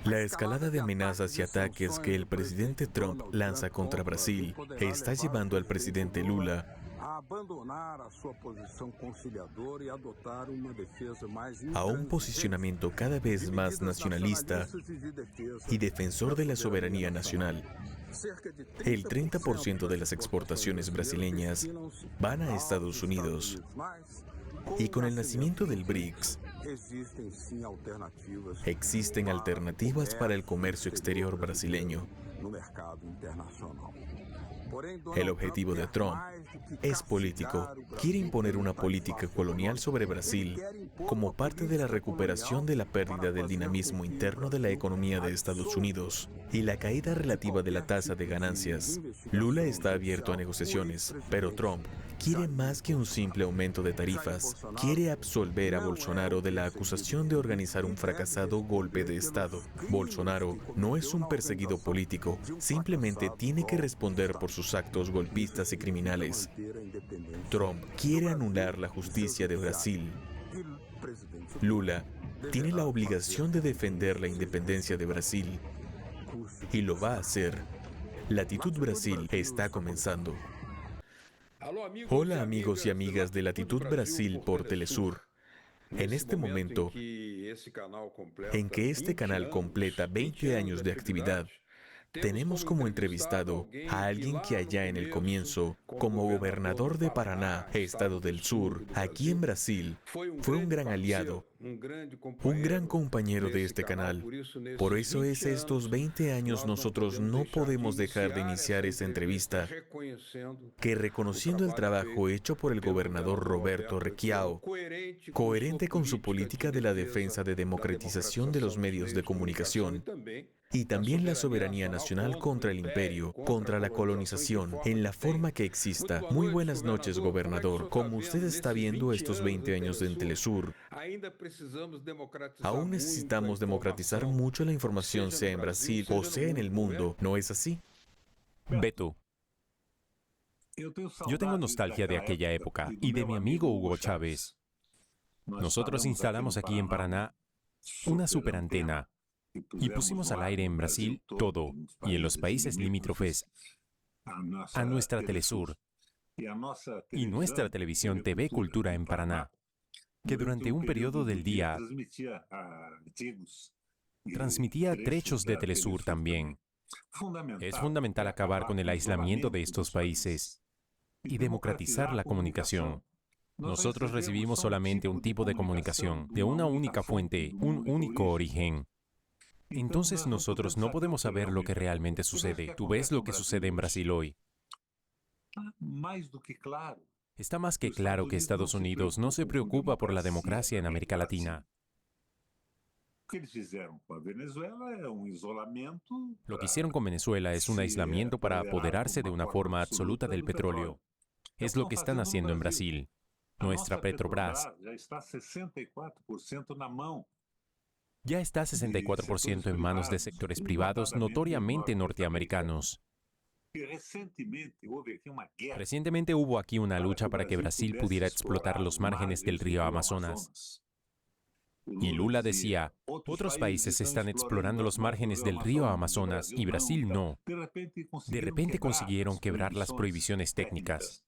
La escalada de amenazas y ataques que el presidente Trump lanza contra Brasil está llevando al presidente Lula a un posicionamiento cada vez más nacionalista y defensor de la soberanía nacional. El 30% de las exportaciones brasileñas van a Estados Unidos. Y con el nacimiento del BRICS, existen alternativas para el comercio exterior brasileño. El objetivo de Trump es político. Quiere imponer una política colonial sobre Brasil como parte de la recuperación de la pérdida del dinamismo interno de la economía de Estados Unidos y la caída relativa de la tasa de ganancias. Lula está abierto a negociaciones, pero Trump quiere más que un simple aumento de tarifas. Quiere absolver a Bolsonaro de la acusación de organizar un fracasado golpe de Estado. Bolsonaro no es un perseguido político, simplemente tiene que responder por sus actos golpistas y criminales. Trump quiere anular la justicia de Brasil. Lula tiene la obligación de defender la independencia de Brasil y lo va a hacer. Latitud Brasil está comenzando. Hola amigos y amigas de Latitud Brasil por Telesur. En este momento en que este canal completa 20 años de actividad, tenemos como entrevistado a alguien que allá en el comienzo, como gobernador de Paraná, estado del sur, aquí en Brasil, fue un gran aliado, un gran compañero de este canal. Por eso es estos 20 años nosotros no podemos dejar de iniciar esta entrevista, que reconociendo el trabajo hecho por el gobernador Roberto Requião, coherente con su política de la defensa de democratización de los medios de comunicación, y también la soberanía nacional contra el imperio, contra la colonización, en la forma que exista. Muy buenas noches, gobernador. Como usted está viendo estos 20 años en Telesur, aún necesitamos democratizar mucho la información, sea en Brasil o sea en el mundo, ¿no es así? Beto, yo tengo nostalgia de aquella época y de mi amigo Hugo Chávez. Nosotros instalamos aquí en Paraná una superantena y pusimos al aire en Brasil todo y en los países limítrofes a nuestra Telesur y nuestra televisión TV Cultura en Paraná, que durante un periodo del día transmitía trechos de Telesur también. Es fundamental acabar con el aislamiento de estos países y democratizar la comunicación. Nosotros recibimos solamente un tipo de comunicación, de una única fuente, un único origen. Entonces nosotros no podemos saber lo que realmente sucede. Tú ves lo que sucede en Brasil hoy. Está más que claro que Estados Unidos no se preocupa por la democracia en América Latina. Lo que hicieron con Venezuela es un aislamiento para apoderarse de una forma absoluta del petróleo. Es lo que están haciendo en Brasil. Nuestra Petrobras ya está 64% en manos de sectores privados notoriamente norteamericanos. Recientemente hubo aquí una lucha para que Brasil pudiera explotar los márgenes del río Amazonas. Y Lula decía, otros países están explorando los márgenes del río Amazonas y Brasil no. De repente consiguieron quebrar las prohibiciones técnicas.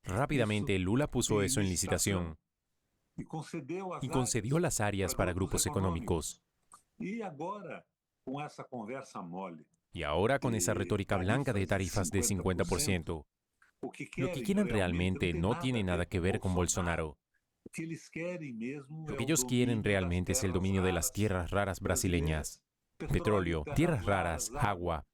Rápidamente Lula puso eso en licitación y concedió las áreas para grupos económicos. Y ahora con esa retórica blanca de tarifas de 50%, lo que quieren realmente no tiene nada que ver con Bolsonaro. Lo que ellos quieren realmente es el dominio de las tierras raras brasileñas. Petróleo, tierras raras, agua.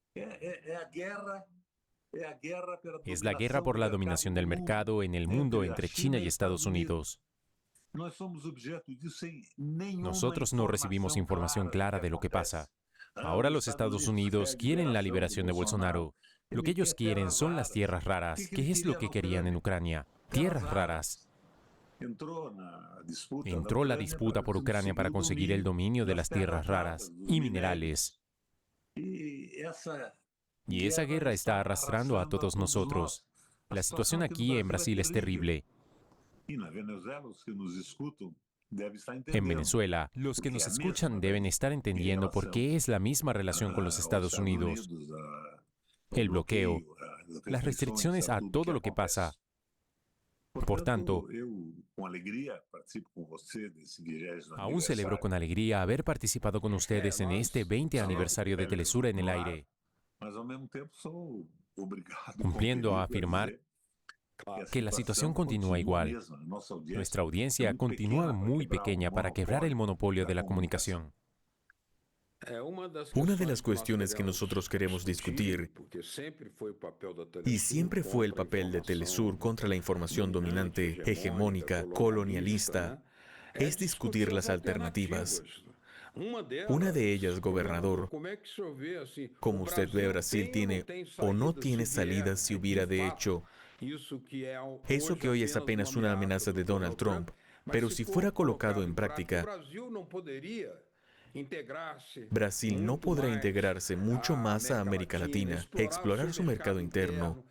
Es la guerra por la dominación del mercado en el mundo entre China y Estados Unidos. Nosotros no recibimos información clara de lo que pasa. Ahora los Estados Unidos quieren la liberación de Bolsonaro. Lo que ellos quieren son las tierras raras. ¿Qué es lo que querían en Ucrania? Tierras raras. Entró la disputa por Ucrania para conseguir el dominio de las tierras raras y minerales. Y esa guerra está arrastrando a todos nosotros. La situación aquí en Brasil es terrible. En Venezuela, los que nos escuchan deben estar entendiendo por qué es la misma relación con los Estados Unidos. El bloqueo, las restricciones a todo lo que pasa. Por tanto, aún celebro con alegría haber participado con ustedes en este 20 aniversario de Telesur en el aire, cumpliendo a afirmar que la situación continúa igual. Nuestra audiencia continúa muy pequeña para quebrar el monopolio de la comunicación. Una de las cuestiones que nosotros queremos discutir, y siempre fue el papel de Telesur contra la información dominante, hegemónica, colonialista, es discutir las alternativas. Una de ellas, gobernador, como usted ve, Brasil tiene o no tiene salidas si hubiera de hecho eso que hoy es apenas una amenaza de Donald Trump, pero si fuera colocado en práctica, Brasil no podrá integrarse mucho más a América Latina, explorar su mercado interno,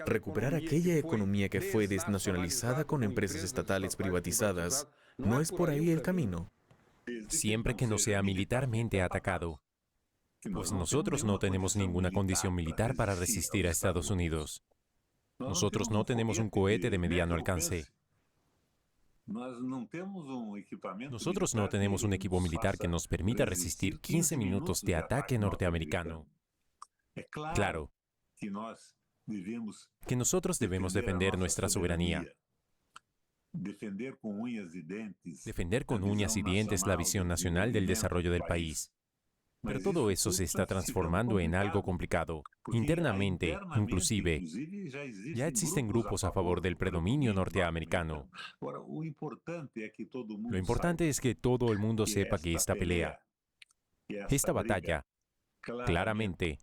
recuperar aquella economía que fue desnacionalizada con empresas estatales privatizadas. ¿No es por ahí el camino? Siempre que no sea militarmente atacado, pues nosotros no tenemos ninguna condición militar para resistir a Estados Unidos. Nosotros no tenemos un cohete de mediano alcance. Nosotros no tenemos un equipo militar que nos permita resistir 15 minutos de ataque norteamericano. Claro que nosotros debemos defender nuestra soberanía, defender con uñas y dientes la visión nacional del desarrollo del país. Pero todo eso se está transformando en algo complicado. Internamente, inclusive, ya existen grupos a favor del predominio norteamericano. Lo importante es que todo el mundo sepa que esta pelea, esta batalla, claramente,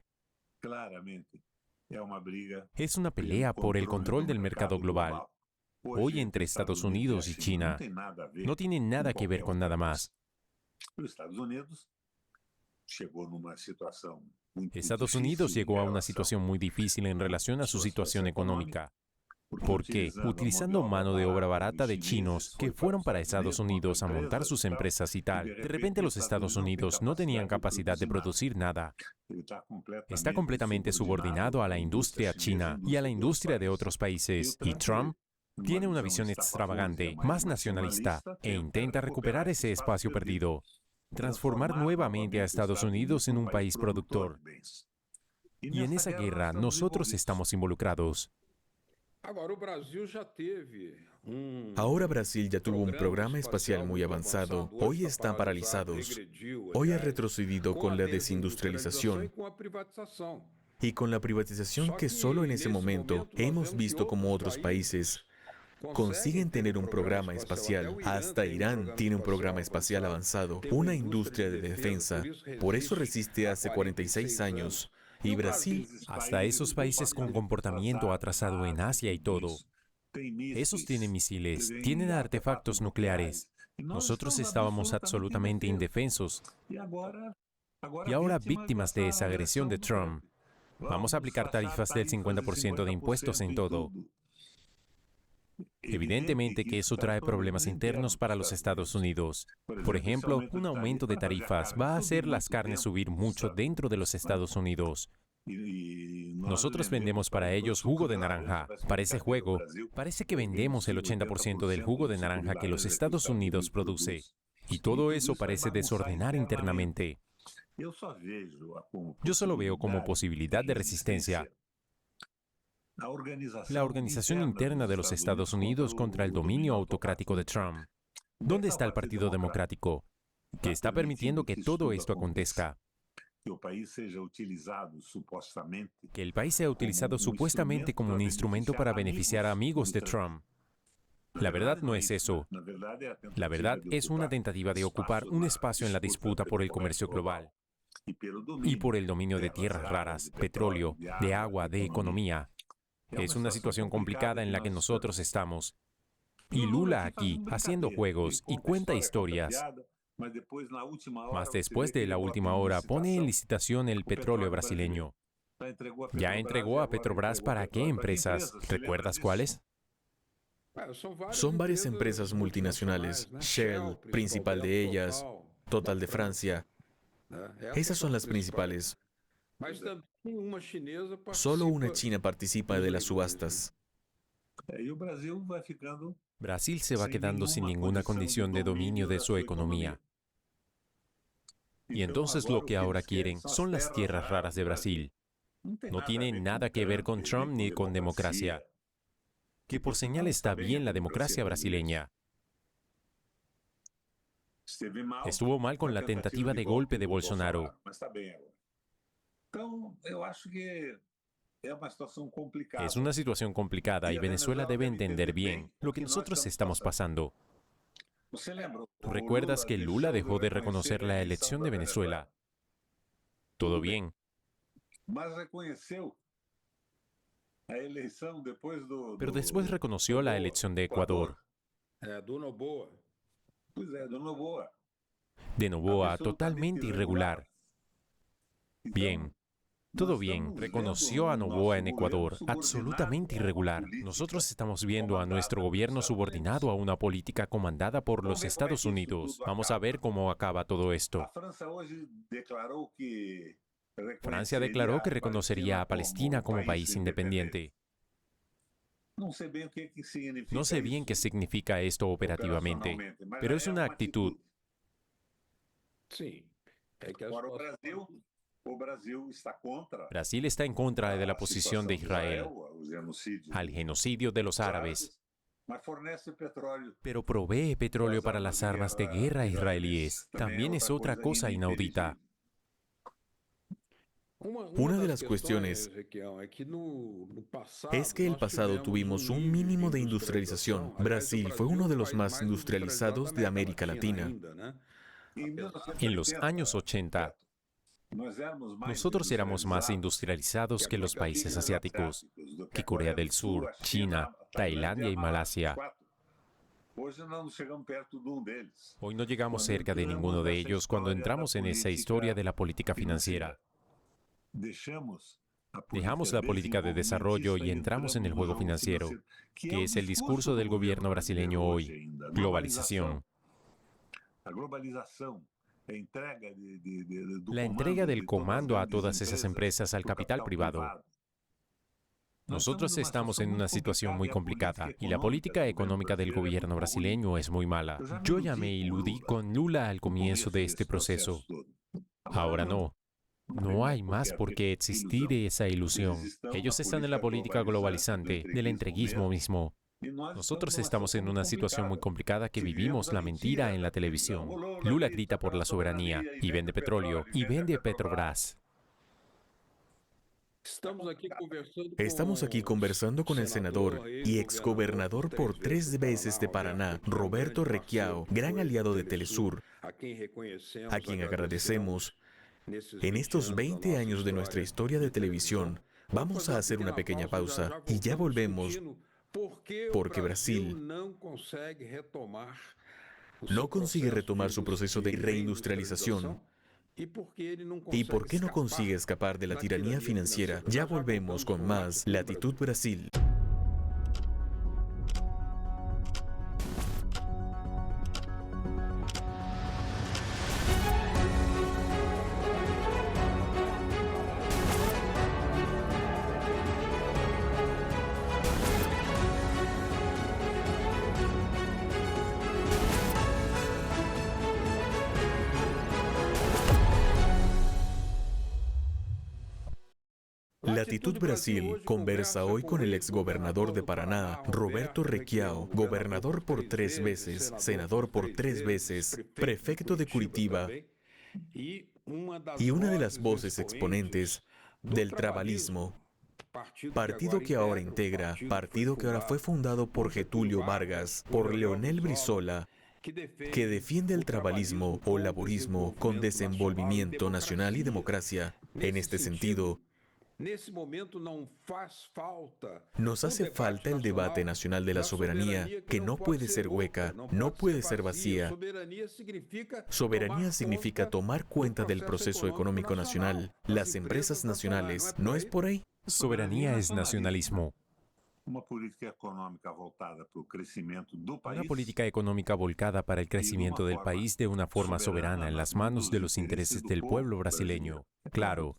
es una pelea por el control del mercado global. Hoy entre Estados Unidos y China no tiene nada que ver con nada más. Estados Unidos llegó a una situación muy difícil en relación a su situación económica, porque utilizando mano de obra barata de chinos que fueron para Estados Unidos a montar sus empresas y tal, de repente los Estados Unidos no tenían capacidad de producir nada. Está completamente subordinado a la industria china y a la industria de otros países, y Trump tiene una visión extravagante, más nacionalista, e intenta recuperar ese espacio perdido, transformar nuevamente a Estados Unidos en un país productor. Y en esa guerra nosotros estamos involucrados. Ahora Brasil ya tuvo un programa espacial muy avanzado. Hoy están paralizados. Hoy ha retrocedido con la desindustrialización y con la privatización que solo en ese momento hemos visto como otros países consiguen tener un programa espacial. Hasta Irán tiene un programa espacial avanzado, una industria de defensa. Por eso resiste hace 46 años. Y Brasil, hasta esos países con comportamiento atrasado en Asia y todo, esos tienen misiles, tienen artefactos nucleares. Nosotros estábamos absolutamente indefensos. Y ahora, víctimas de esa agresión de Trump, vamos a aplicar tarifas del 50% de impuestos en todo. Evidentemente que eso trae problemas internos para los Estados Unidos. Por ejemplo, un aumento de tarifas va a hacer las carnes subir mucho dentro de los Estados Unidos. Nosotros vendemos para ellos jugo de naranja. Para ese juego, parece que vendemos el 80% del jugo de naranja que los Estados Unidos produce. Y todo eso parece desordenar internamente. Yo solo veo como posibilidad de resistencia la organización interna de los Estados Unidos contra el dominio autocrático de Trump. ¿Dónde está el Partido Democrático, que está permitiendo que todo esto acontezca? Que el país sea utilizado supuestamente como un instrumento para beneficiar a amigos de Trump. La verdad no es eso. La verdad es una tentativa de ocupar un espacio en la disputa por el comercio global y por el dominio de tierras raras, petróleo, de agua, de economía. Es una situación complicada en la que nosotros estamos. Y Lula aquí, haciendo juegos y cuenta historias. Mas después de la última hora, pone en licitación el petróleo brasileño. ¿Ya entregó a Petrobras para qué empresas? ¿Recuerdas cuáles? Son varias empresas multinacionales, Shell, principal de ellas, Total de Francia. Esas son las principales. Solo una china participa de las subastas. Brasil se va quedando sin ninguna condición de dominio de su economía. Y entonces lo que ahora quieren son las tierras raras de Brasil. No tiene nada que ver con Trump ni con democracia. Que por señal está bien la democracia brasileña. Estuvo mal con la tentativa de golpe de Bolsonaro. Es una situación complicada y Venezuela debe entender bien lo que nosotros estamos pasando. ¿Tú recuerdas que Lula dejó de reconocer la elección de Venezuela? Todo bien. Pero después reconoció la elección de Ecuador. De Noboa, totalmente irregular. Bien. Todo bien, reconoció a Noboa en Ecuador, absolutamente irregular. Nosotros estamos viendo a nuestro gobierno subordinado a una política comandada por los Estados Unidos. Vamos a ver cómo acaba todo esto. Francia declaró que reconocería a Palestina como país independiente. No sé bien qué significa esto operativamente, pero es una actitud. Brasil está en contra de la posición de Israel al genocidio de los árabes, pero provee petróleo para las armas de guerra israelíes. También es otra cosa inaudita. Una de las cuestiones es que el pasado tuvimos un mínimo de industrialización. Brasil fue uno de los más industrializados de América Latina. En los años 80, nosotros éramos más industrializados que los países asiáticos, que Corea del Sur, China, Tailandia y Malasia. Hoy no llegamos cerca de ninguno de ellos cuando entramos en esa historia de la política financiera. Dejamos la política de desarrollo y entramos en el juego financiero, que es el discurso del gobierno brasileño hoy: globalización. La entrega del comando a todas esas empresas al capital privado. Nosotros estamos en una situación muy complicada y la política económica del gobierno brasileño es muy mala. Yo ya me iludí con Lula al comienzo de este proceso. Ahora no. No hay más por qué existir esa ilusión. Ellos están en la política globalizante, del entreguismo mismo. Nosotros estamos en una situación muy complicada que vivimos la mentira en la televisión. Lula grita por la soberanía y vende petróleo y vende Petrobras. Estamos aquí conversando con el senador y exgobernador por 3 veces de Paraná, Roberto Requião, gran aliado de Telesur, a quien agradecemos. En estos 20 años de nuestra historia de televisión, vamos a hacer una pequeña pausa y ya volvemos, porque Brasil no consigue retomar su proceso de reindustrialización. ¿Y por qué no consigue escapar de la tiranía financiera? Ya volvemos con más Latitud Brasil. Latitud Brasil conversa hoy con el exgobernador de Paraná, Roberto Requião, gobernador por 3 veces, senador por 3 veces, prefecto de Curitiba y una de las voces exponentes del trabalismo, partido que ahora integra, partido que ahora fue fundado por Getúlio Vargas, por Leonel Brizola, que defiende el trabalismo o laborismo con desenvolvimiento nacional y democracia. En este sentido, nos hace falta el debate nacional de la soberanía, que no puede ser hueca, no puede ser vacía. Soberanía significa tomar cuenta del proceso económico nacional, las empresas nacionales. ¿No es por ahí? Soberanía es nacionalismo. Una política económica volcada para el crecimiento del país de una forma soberana en las manos de los intereses del pueblo brasileño. Claro,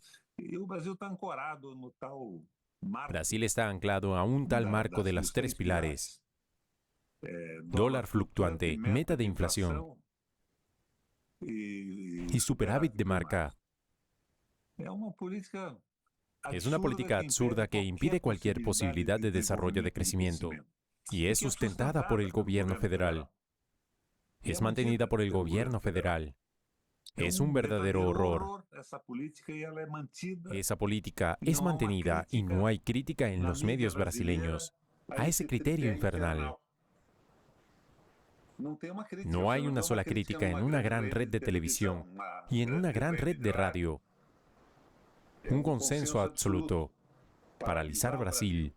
Brasil está anclado a un tal marco de las tres pilares: dólar fluctuante, meta de inflación y superávit de marca. Es una política absurda que impide cualquier posibilidad de desarrollo de crecimiento y es sustentada por el gobierno federal. Es mantenida por el gobierno federal. Es un verdadero horror. Esa política es mantenida y no hay crítica en los medios brasileños a ese criterio infernal. No hay una sola crítica en una gran red de televisión y en una gran red de radio. Un consenso absoluto. Paralizar Brasil.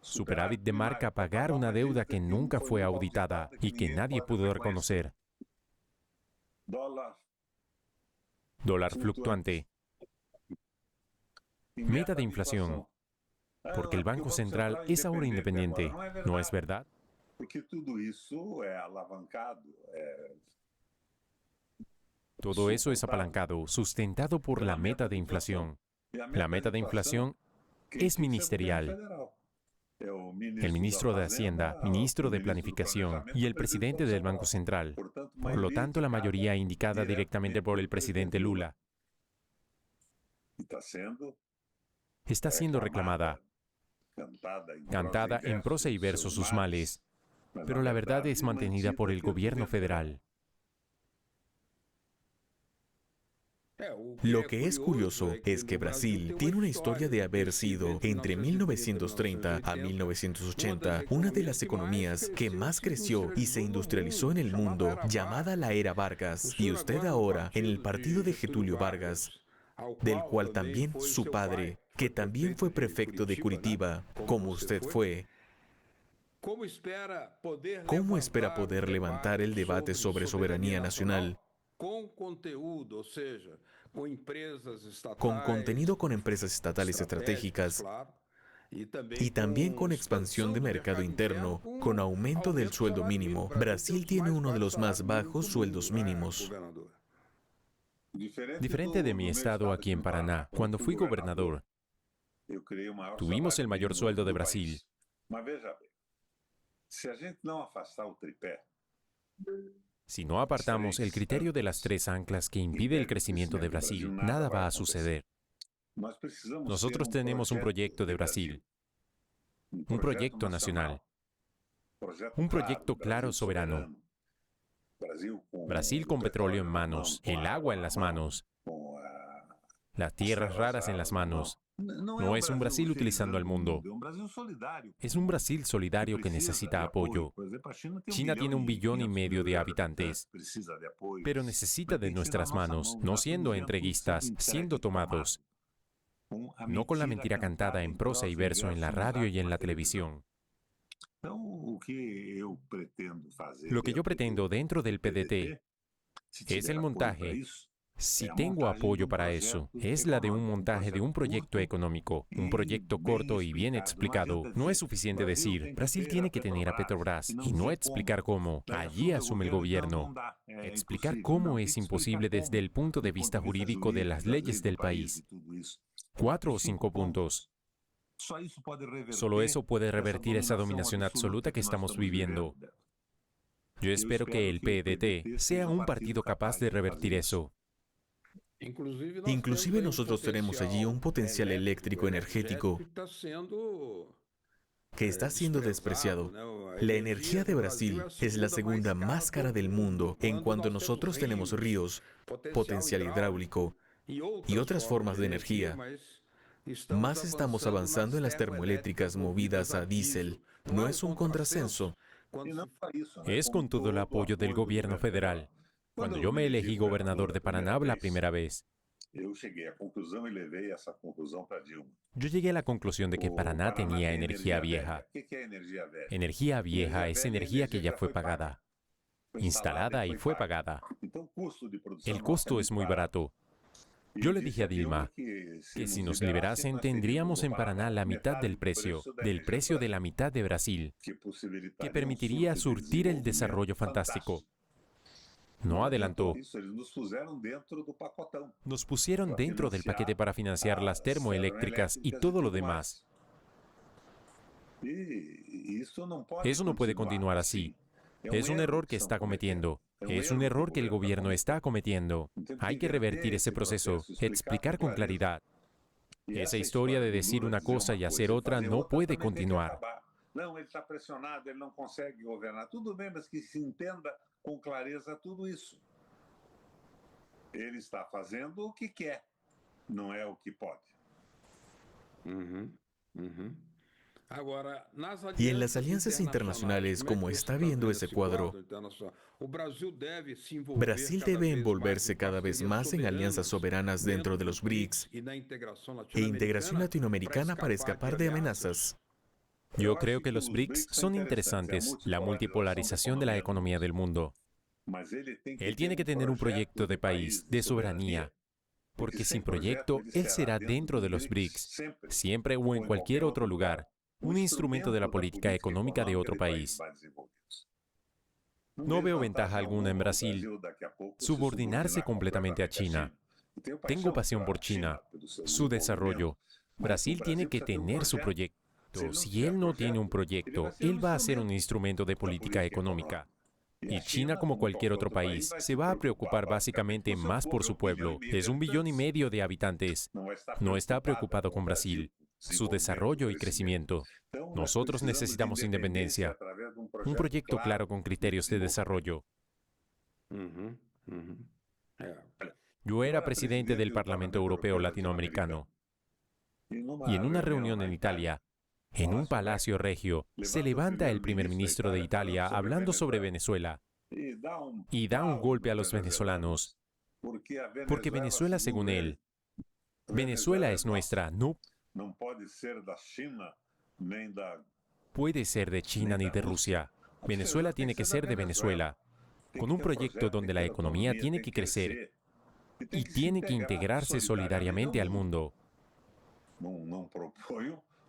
Superávit de marca, pagar una deuda que nunca fue auditada y que nadie pudo reconocer. Dólar fluctuante. Meta de inflación. Porque el Banco Central es ahora independiente, ¿no es verdad? Todo eso es apalancado, sustentado por la meta de inflación. La meta de inflación es ministerial. El ministro de Hacienda, ministro de Planificación y el presidente del Banco Central. Por lo tanto, la mayoría indicada directamente por el presidente Lula está siendo reclamada, cantada en prosa y verso sus males, pero la verdad es mantenida por el gobierno federal. Lo que es curioso es que Brasil tiene una historia de haber sido, entre 1930 a 1980, una de las economías que más creció y se industrializó en el mundo, llamada la Era Vargas. Y usted ahora, en el partido de Getúlio Vargas, del cual también su padre, que también fue prefecto de Curitiba, como usted fue, ¿cómo espera poder levantar el debate sobre soberanía nacional con contenido con empresas estatales estratégicas y también con expansión de mercado interno, con aumento del sueldo mínimo? Brasil tiene uno de los más bajos sueldos mínimos. Diferente de mi estado aquí en Paraná, cuando fui gobernador, tuvimos el mayor sueldo de Brasil. Si no apartamos el criterio de las tres anclas que impide el crecimiento de Brasil, nada va a suceder. Nosotros tenemos un proyecto de Brasil, un proyecto nacional, un proyecto claro soberano. Brasil con petróleo en manos, el agua en las manos, las tierras raras en las manos. No es un Brasil utilizando al mundo. Es un Brasil solidario que necesita apoyo. China tiene 1,5 billones de habitantes, pero necesita de nuestras manos, no siendo entreguistas, siendo tomados. No con la mentira cantada en prosa y verso en la radio y en la televisión. Lo que yo pretendo dentro del PDT es el montaje. Si tengo apoyo para eso, es la de un montaje de un proyecto económico, un proyecto corto y bien explicado. No es suficiente decir, Brasil tiene que tener a Petrobras y no explicar cómo. Allí asume el gobierno. Explicar cómo es imposible desde el punto de vista jurídico de las leyes del país. 4 o 5 puntos. Solo eso puede revertir esa dominación absoluta que estamos viviendo. Yo espero que el PDT sea un partido capaz de revertir eso. Inclusive nosotros tenemos allí un potencial eléctrico energético que está siendo despreciado. La energía de Brasil es la segunda más cara del mundo en cuanto nosotros tenemos ríos, potencial hidráulico y otras formas de energía. Más estamos avanzando en las termoeléctricas movidas a diésel. No es un contrasenso. Es con todo el apoyo del gobierno federal. Cuando yo me elegí gobernador de Paraná la primera vez, yo llegué a la conclusión de que Paraná tenía energía vieja. Energía vieja es energía que ya fue pagada, instalada y fue pagada. El costo es muy barato. Yo le dije a Dilma que si nos liberasen tendríamos en Paraná la mitad del precio de la mitad de Brasil, que permitiría surtir el desarrollo fantástico. No adelantó. Nos pusieron dentro del paquete para financiar las termoeléctricas y todo lo demás. Eso no puede continuar así. Es un error que está cometiendo. Es un error que el gobierno está cometiendo. Hay que revertir ese proceso, explicar con claridad. Esa historia de decir una cosa y hacer otra no puede continuar. Não, ele está pressionado, ele não consegue governar. Tudo bem, mas que se entenda com clareza tudo isso. Ele está fazendo o que quer, não é o que pode. Y en las alianzas internacionales, como está viendo ese cuadro, Brasil debe envolverse cada vez más en alianzas soberanas dentro de los BRICS e integración latinoamericana para escapar de amenazas. Yo creo que los BRICS son interesantes, la multipolarización de la economía del mundo. Él tiene que tener un proyecto de país, de soberanía, porque sin proyecto, él será dentro de los BRICS, siempre o en cualquier otro lugar, un instrumento de la política económica de otro país. No veo ventaja alguna en Brasil subordinarse completamente a China. Tengo pasión por China, su desarrollo. Brasil tiene que tener su proyecto. Si él no tiene un proyecto, él va a ser un instrumento de política económica. Y China, como cualquier otro país, se va a preocupar básicamente más por su pueblo. Es 1,5 billones de habitantes. No está preocupado con Brasil, su desarrollo y crecimiento. Nosotros necesitamos independencia, un proyecto claro con criterios de desarrollo. Yo era presidente del Parlamento Europeo Latinoamericano. Y en una reunión en Italia, en un palacio regio, se levanta el primer ministro de Italia hablando sobre Venezuela y da un golpe a los venezolanos, porque Venezuela, según él, Venezuela es nuestra, no puede ser de China ni de Rusia. Venezuela tiene que ser de Venezuela, con un proyecto donde la economía tiene que crecer y tiene que integrarse solidariamente al mundo.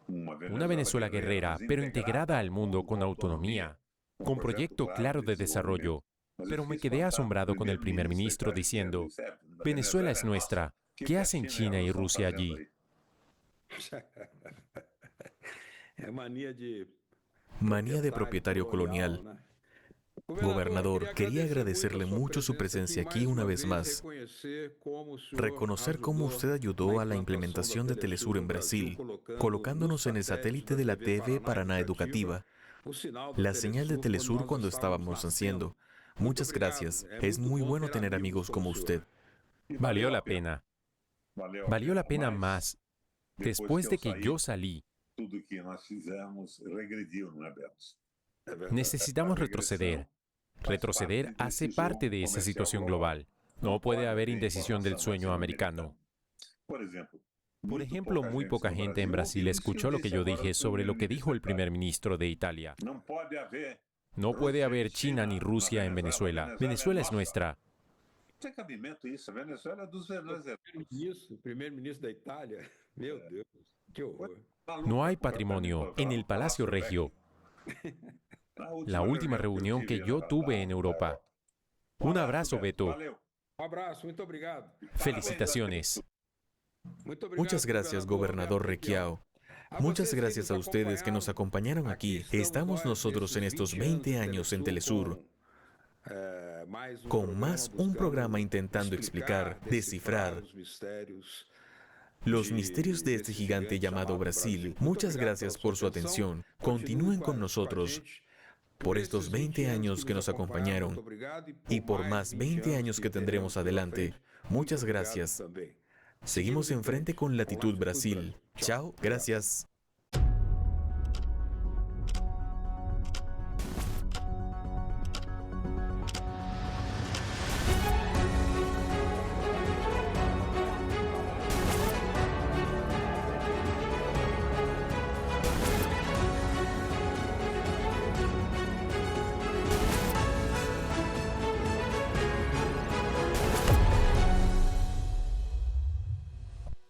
Una Venezuela guerrera, pero integrada al mundo con autonomía, con proyecto claro de desarrollo. Pero me quedé asombrado con el primer ministro diciendo, Venezuela es nuestra, ¿qué hacen China y Rusia allí? Manía de propietario colonial. Gobernador, quería agradecerle mucho su presencia aquí una vez más. Reconocer cómo usted ayudó a la implementación de Telesur en Brasil, colocándonos en el satélite de la TV Paraná Educativa, la señal de Telesur cuando estábamos haciendo. Muchas gracias. Es muy bueno tener amigos como usted. Valió la pena. Valió la pena más después de que yo salí. Necesitamos retroceder. Retroceder hace parte de esa situación global. No puede haber indecisión del sueño americano. Por ejemplo, muy poca gente en Brasil escuchó lo que yo dije sobre lo que dijo el primer ministro de Italia. No puede haber China ni Rusia en Venezuela. Venezuela es nuestra. No hay patrimonio en el Palacio Regio. La última reunión que yo tuve en Europa. Un abrazo, Beto. Felicitaciones. Muchas gracias, gobernador Requião. Muchas gracias a ustedes que nos acompañaron aquí. Estamos nosotros en estos 20 años en Telesur, con más un programa intentando explicar, descifrar los misterios de este gigante llamado Brasil. Muchas gracias por su atención. Continúen con nosotros por estos 20 años que nos acompañaron y por más 20 años que tendremos adelante. Muchas gracias. Seguimos enfrente con Latitud Brasil. Chao, gracias.